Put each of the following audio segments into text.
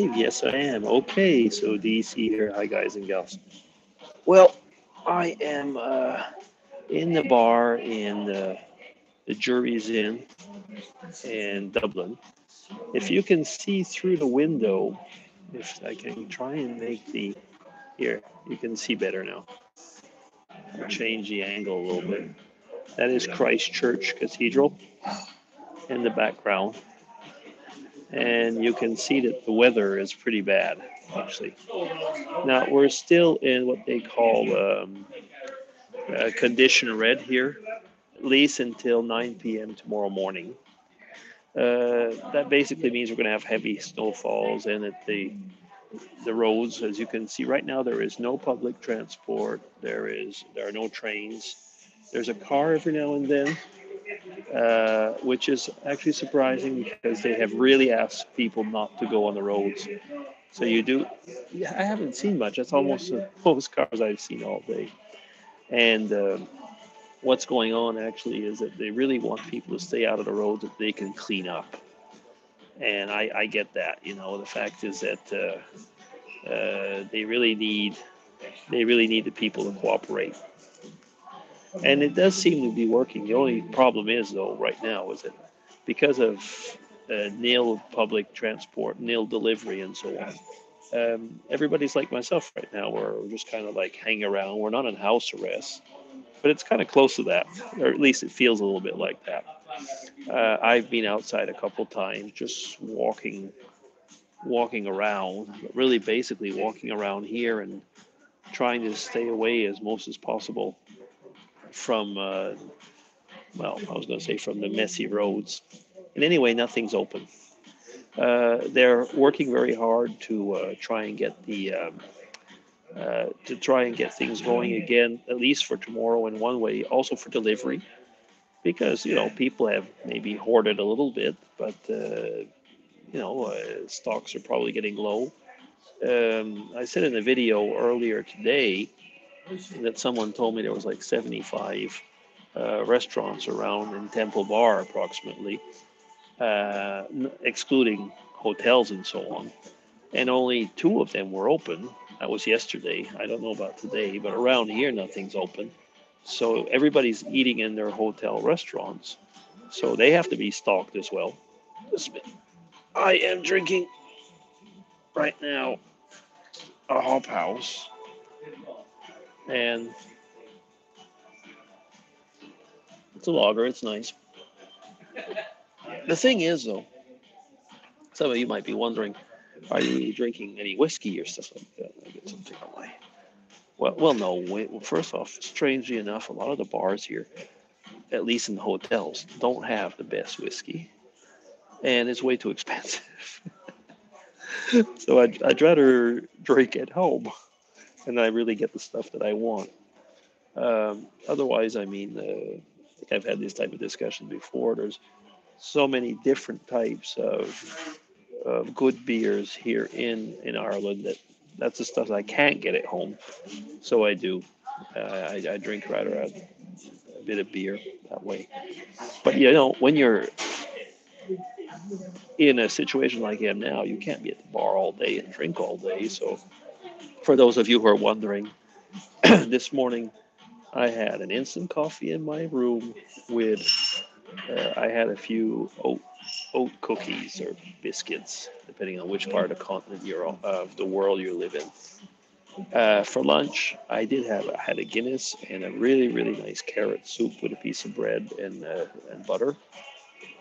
believe. Yes, I am. Okay, so DC here. Hi, guys and gals. Well, I am in the bar in the Jury's Inn in Dublin. If you can see through the window, if I can try and make the here, you can see better now. I'll change the angle a little bit. That is Christ Church Cathedral in the background, and you can see that the weather is pretty bad, actually. Now we're still in what they call condition red here, at least until 9 p.m. tomorrow morning. That basically means we're going to have heavy snowfalls, and that the roads, as you can see right now, there is no public transport. There are no trains. There's a car every now and then, which is actually surprising because they have really asked people not to go on the roads. So you do. Yeah, I haven't seen much. That's almost the most cars I've seen all day. And what's going on actually is that they really want people to stay out of the roads that they can clean up. And I get that. The fact is that they really need the people to cooperate. And it does seem to be working. The only problem is, though, right now, is that because of nil public transport, nil delivery, and so on, everybody's like myself right now. We're just kind of like hanging around. We're not in house arrest, but it's kind of close to that, or at least it feels a little bit like that. I've been outside a couple times, just walking around, but really basically walking around here and trying to stay away as most as possible from, well, I was going to say from the messy roads. And anyway, nothing's open. They're working very hard to try and get things going again, at least for tomorrow in one way, also for delivery, because people have maybe hoarded a little bit, but stocks are probably getting low. I said in a video earlier today that someone told me there was like 75 restaurants around in Temple Bar, approximately, excluding hotels and so on, and only two of them were open. That was yesterday. I don't know about today, but around here nothing's open. So everybody's eating in their hotel restaurants. So they have to be stocked as well. I am drinking right now a hop house, and it's a lager. It's nice. The thing is, though, some of you might be wondering, are you drinking any whiskey or stuff like that? I get something on my. Well, no. First off, strangely enough, a lot of the bars here, at least in the hotels, don't have the best whiskey, and it's way too expensive. So I'd rather drink at home, and I really get the stuff that I want. Otherwise, I mean, I've had this type of discussion before. There's so many different types of good beers here in Ireland that's the stuff I can't get at home. So I do. I drink rather a bit of beer that way. But when you're in a situation like I am now, you can't be at the bar all day and drink all day. So for those of you who are wondering, this morning I had an instant coffee in my room with I had a few oat cookies or biscuits, depending on which part of the continent of the world you live in. For lunch, I had a Guinness and a really really nice carrot soup with a piece of bread and butter.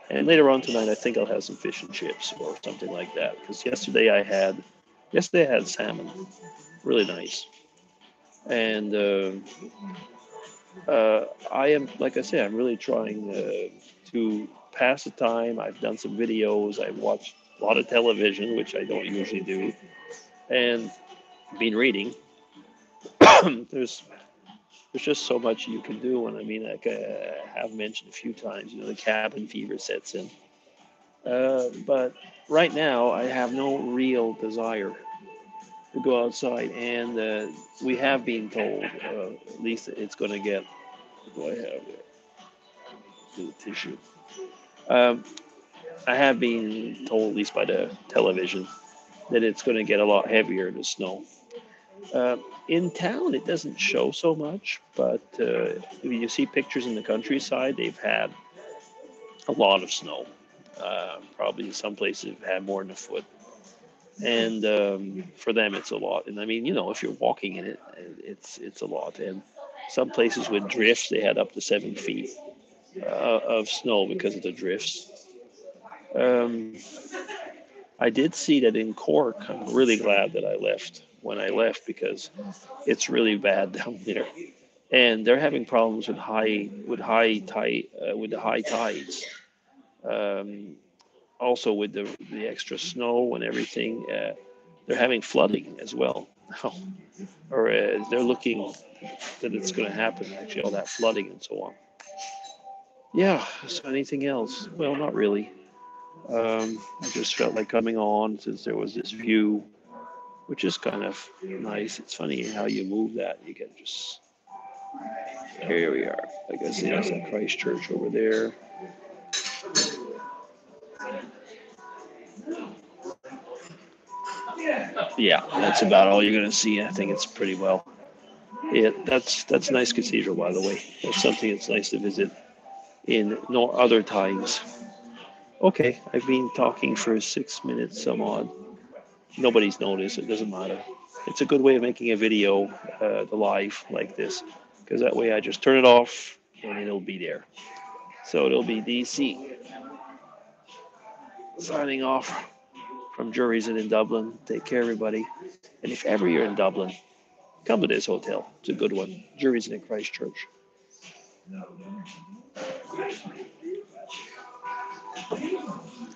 And later on tonight, I think I'll have some fish and chips or something like that. Because yesterday I had salmon, really nice. And I am, like I say, I'm really trying to pass the time. I've done some videos. I've watched a lot of television, which I don't usually do, and been reading. there's there's just so much you can do, and I mean, like I have mentioned a few times, the cabin fever sets in. But right now, I have no real desire to go outside, and we have been told, at least it's going to get. What do I have there? Do the tissue. Um, I have been told, at least by the television, then it's going to get a lot heavier, the snow. In town, it doesn't show so much, but if you see pictures in the countryside, they've had a lot of snow. Probably some places have had more than a foot. And for them, it's a lot. And I mean, if you're walking in it, it's a lot. And some places with drifts, they had up to 7 feet of snow because of the drifts. Um, I did see that in Cork. I'm really glad that I left when I left because it's really bad down there, and they're having problems with the high tides. Um, Also with the extra snow and everything, they're having flooding as well now, or they're looking that it's going to happen. Actually, all that flooding and so on. Yeah. So anything else? Well, not really. I just felt like coming on since there was this view, which is kind of nice. It's funny how you move that. You get just here we are. I guess there's that Christchurch over there. Yeah, that's about all you're going to see. I think it's pretty well. Yeah, that's a nice cathedral, by the way. It's something that's nice to visit in no other times. Okay, I've been talking for 6 minutes some odd. Nobody's noticed. It doesn't matter. It's a good way of making a video, the live like this, because that way I just turn it off and it'll be there. So it'll be DC signing off from Juries in Dublin. Take care, everybody. And if ever you're in Dublin, come to this hotel. It's a good one. Juries in Christchurch.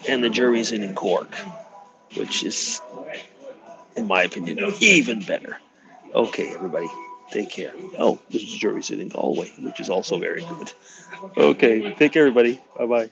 And the Juries in Cork, which is, in my opinion, even better. Okay, everybody, take care. Oh, there's Juries in Galway, which is also very good. Okay, take care, everybody. Bye bye.